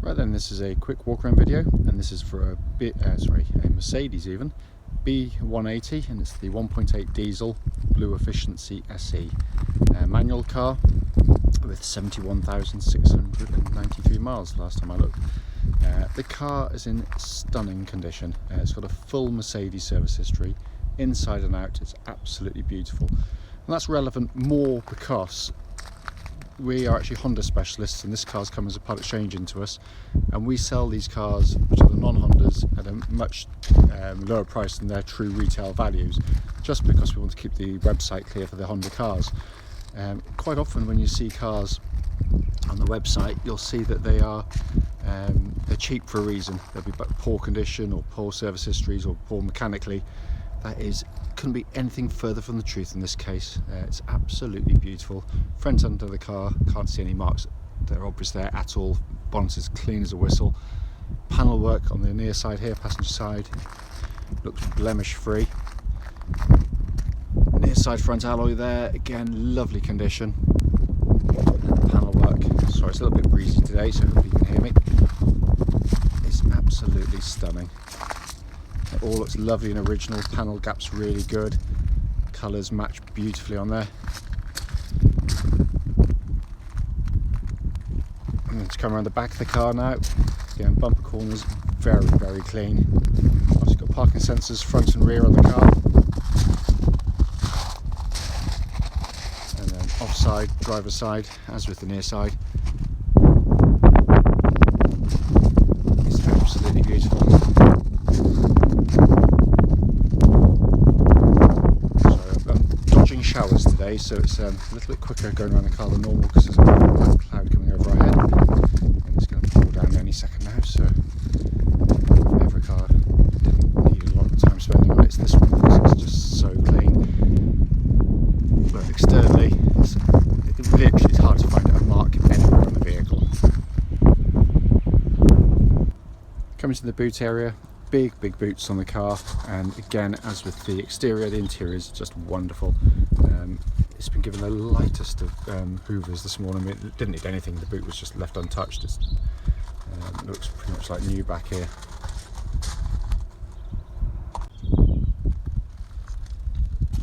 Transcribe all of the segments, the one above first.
Right then, this is a quick walk around video, and this is for a Mercedes even, B180, and it's the 1.8 diesel BlueEFFICIENCY SE manual car with 71,693 miles last time I looked. The car is in stunning condition. It's got a full Mercedes service history, inside and out. It's absolutely beautiful, and that's relevant more because we are actually Honda specialists, and this car's come as a part exchange into us, and we sell these cars, which are the non-Hondas, at a much lower price than their true retail values, just because we want to keep the website clear for the Honda cars. Quite often when you see cars on the website, you'll see that they are they're cheap for a reason. They'll be poor condition or poor service histories or poor mechanically. That couldn't be anything further from the truth in this case. It's absolutely beautiful. Front end of the car, can't see any marks that are obvious there at all. Bonnet is clean as a whistle. Panel work on the near side here, passenger side, looks blemish free. Near side front alloy there, again lovely condition. Panel work, sorry it's a little bit breezy today, so hopefully you can hear me. It's absolutely stunning. It all looks lovely and original. Panel gap's really good. Colours match beautifully on there. I'm going to come around the back of the car now. Again, bumper corners very, very clean. Also got parking sensors front and rear on the car. And then offside, driver's side, as with the near side. It's absolutely beautiful. Showers today, so it's a little bit quicker going around the car than normal because there's a black cloud coming over our head, and it's going to pour down any second now. So if every car didn't need a lot of time spending on it, it's this one because it's just so clean. But externally, it literally is hard to find a mark anywhere on the vehicle. Coming to the boot area. Big boots on the car, and again, as with the exterior, the interior is just wonderful. It's been given the lightest of hoovers this morning. It didn't need anything, the boot was just left untouched. It looks pretty much like new back here.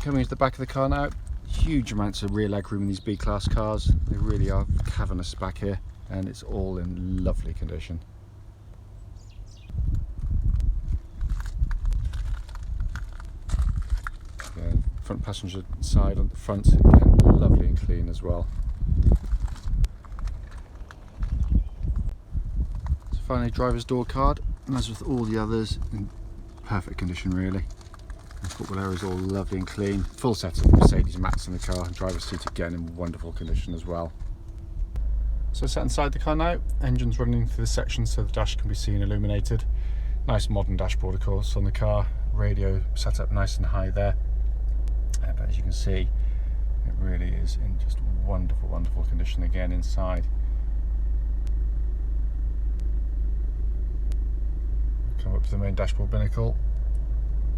Coming into the back of the car now, huge amounts of rear leg room in these B-class cars. They really are cavernous back here, and it's all in lovely condition. Front passenger side on the front, again lovely and clean as well. So finally, driver's door card, and as with all the others, in perfect condition really. The footwell area is all lovely and clean. Full set of Mercedes mats in the car, and driver's seat again in wonderful condition as well. So sat inside the car now, engine's running through the section so the dash can be seen illuminated. Nice modern dashboard of course on the car, radio set up nice and high there. But as you can see, it really is in just wonderful condition again inside. Come up to the main dashboard binnacle,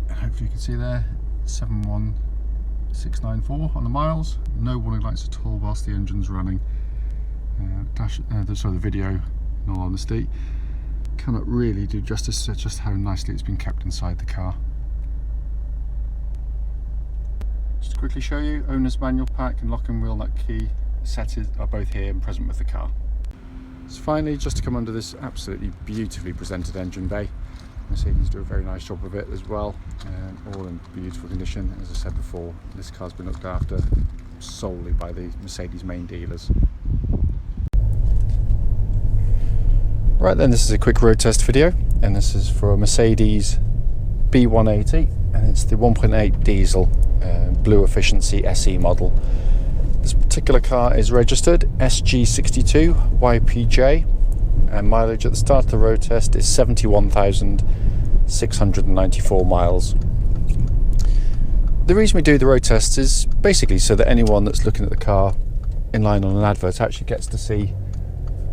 and hopefully you can see there 71694 on the miles. No warning lights at all whilst the engine's running. The video, in all honesty, cannot really do justice to just how nicely it's been kept inside the car. Just to quickly show you, owner's manual pack and lock and wheel nut key settings are both here and present with the car. So finally, just to come under this absolutely beautifully presented engine bay. Mercedes do a very nice job of it as well, all in beautiful condition. As I said before, this car's been looked after solely by the Mercedes main dealers. Right then, this is a quick road test video, and this is for a Mercedes B180, and it's the 1.8 diesel BlueEFFICIENCY SE model. This particular car is registered SG62YPJ, and mileage at the start of the road test is 71,694 miles. The reason we do the road test is basically so that anyone that's looking at the car in line on an advert actually gets to see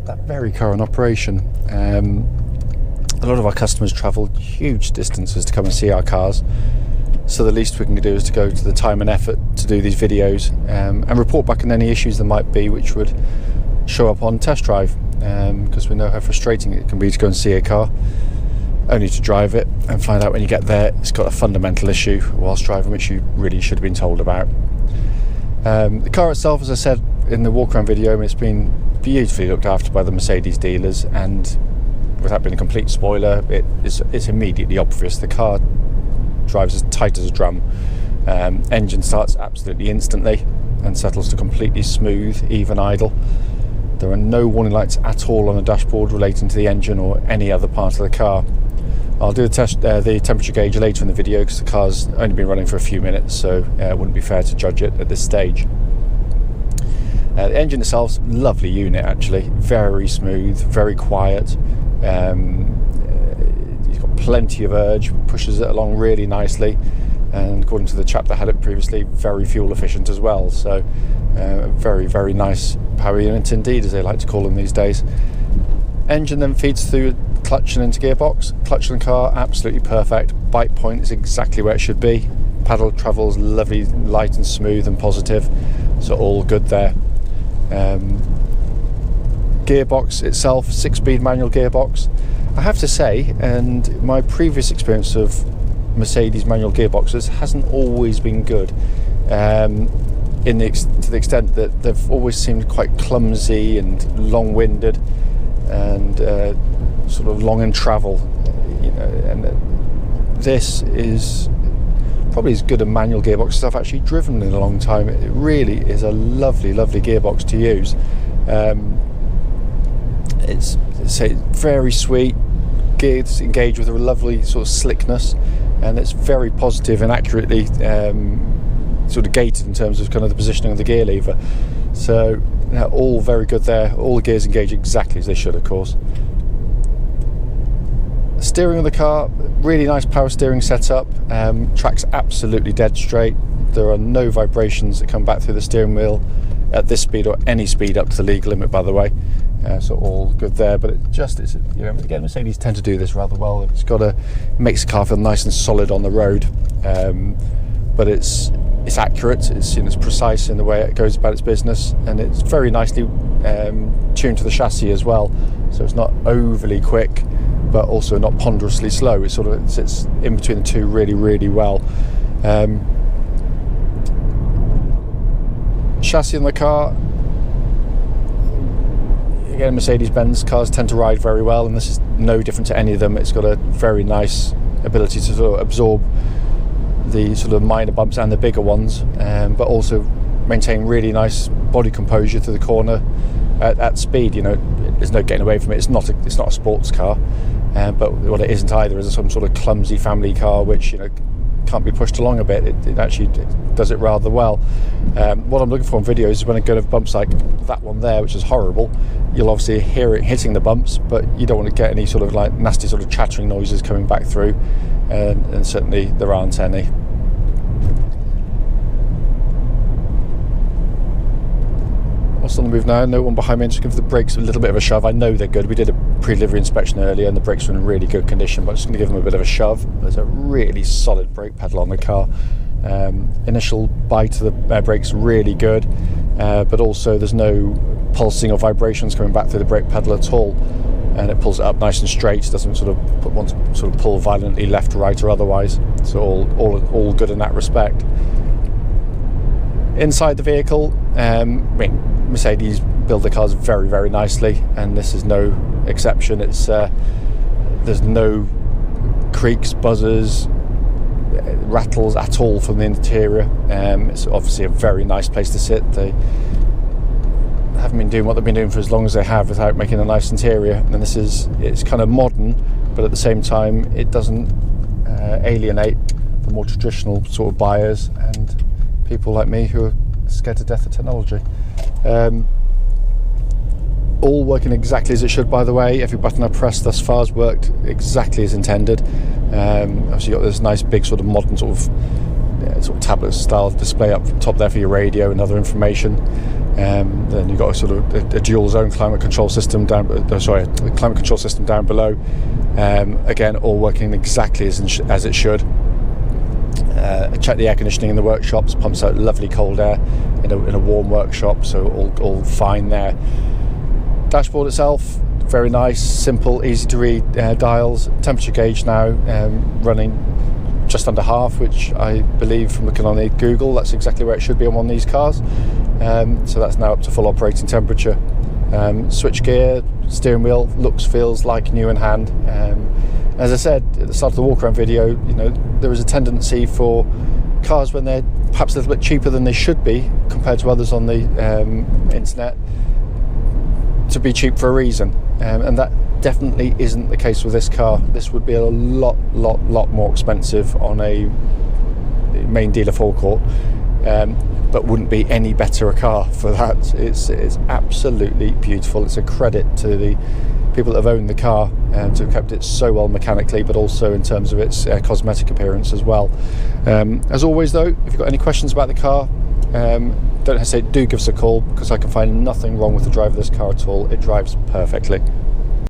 that very car in operation. A lot of our customers travel huge distances to come and see our cars, so the least we can do is to go to the time and effort to do these videos and report back on any issues there might be which would show up on test drive. because we know how frustrating it can be to go and see a car only to drive it and find out when you get there it's got a fundamental issue whilst driving, which you really should have been told about. The car itself, as I said in the walk around video, it's been beautifully looked after by the Mercedes dealers, and without being a complete spoiler, it's immediately obvious. The car drives as tight as a drum. Engine starts absolutely instantly and settles to completely smooth, even idle. There are no warning lights at all on the dashboard relating to the engine or any other part of the car. I'll do the temperature gauge later in the video because the car's only been running for a few minutes, so it wouldn't be fair to judge it at this stage. The engine itself's a lovely unit actually, very smooth, very quiet. It's got plenty of urge, pushes it along really nicely, and according to the chap that had it previously, very fuel efficient as well. So very, very nice power unit indeed, as they like to call them these days. Engine then feeds through clutch and into gearbox. Clutch in the car, absolutely perfect. Bite point is exactly where it should be. Paddle travels lovely, light and smooth and positive, so all good there. Gearbox itself, 6-speed manual gearbox. I have to say, and my previous experience of Mercedes manual gearboxes hasn't always been good, to the extent that they've always seemed quite clumsy and long-winded and sort of long in travel, and this is probably as good a manual gearbox as I've actually driven in a long time. It really is a lovely, lovely gearbox to use. It's very sweet, gears engage with a lovely sort of slickness, and it's very positive and accurately sort of gated in terms of kind of the positioning of the gear lever. So all very good there. All the gears engage exactly as they should, of course. Steering of the car, really nice power steering setup. Track's absolutely dead straight. There are no vibrations that come back through the steering wheel at this speed or any speed up to the legal limit, by the way. So all good there, but again, Mercedes tend to do this rather well. Makes the car feel nice and solid on the road, but it's accurate. It's precise in the way it goes about its business, and it's very nicely tuned to the chassis as well. So it's not overly quick, but also not ponderously slow. It sort of sits in between the two really, really well. Chassis in the car, again, Mercedes-Benz cars tend to ride very well, and this is no different to any of them. It's got a very nice ability to sort of absorb the sort of minor bumps and the bigger ones, but also maintain really nice body composure through the corner at speed. There's no getting away from it. It's not a sports car, but what it isn't either is some sort of clumsy family car which can't be pushed along a bit. It actually does it rather well. What I'm looking for in videos is when I go over bumps like that one there, which is horrible. You'll obviously hear it hitting the bumps, but you don't want to get any sort of like nasty sort of chattering noises coming back through, and certainly there aren't any. What's on the move now? No one behind me. I'm just going to give the brakes a little bit of a shove. I know they're good. We did a pre-delivery inspection earlier and the brakes were in really good condition, but I'm just going to give them a bit of a shove. There's a really solid brake pedal on the car. Initial bite of the brakes really good, but also there's no pulsing or vibrations coming back through the brake pedal at all, and it pulls it up nice and straight. It doesn't want to sort of pull violently left, right or otherwise. So all good in that respect. Inside the vehicle, Mercedes build the cars very, very nicely, and this is no exception. There's no creaks, buzzers, rattles at all from the interior. It's obviously a very nice place to sit. They haven't been doing what they've been doing for as long as they have without making a nice interior, and it's kind of modern, but at the same time it doesn't alienate the more traditional sort of buyers and people like me who are scared to death of technology. All working exactly as it should, by the way. Every button I pressed thus far has worked exactly as intended. Obviously you've got this nice big sort of modern sort of tablet style display up top there for your radio and other information. Then you've got a sort of a dual zone climate control system down below. Again, all working exactly as it should. I checked the air conditioning in the workshops, pumps out lovely cold air in a warm workshop, so all fine there. Dashboard itself, very nice, simple, easy to read dials. Temperature gauge now running just under half, which I believe from looking on Google, that's exactly where it should be on one of these cars. So that's now up to full operating temperature. Switch gear, steering wheel feels like new in hand. As I said at the start of the walk around video, you know, there is a tendency for cars when they're perhaps a little bit cheaper than they should be compared to others on the internet to be cheap for a reason, and that definitely isn't the case with this car. This would be a lot more expensive on a main dealer forecourt, but wouldn't be any better a car for that. It's absolutely beautiful. It's a credit to the people that have owned the car to have kept it so well mechanically, but also in terms of its cosmetic appearance as well. As always though, if you've got any questions about the car, don't hesitate, do give us a call, because I can find nothing wrong with the drive of this car at all. It drives perfectly.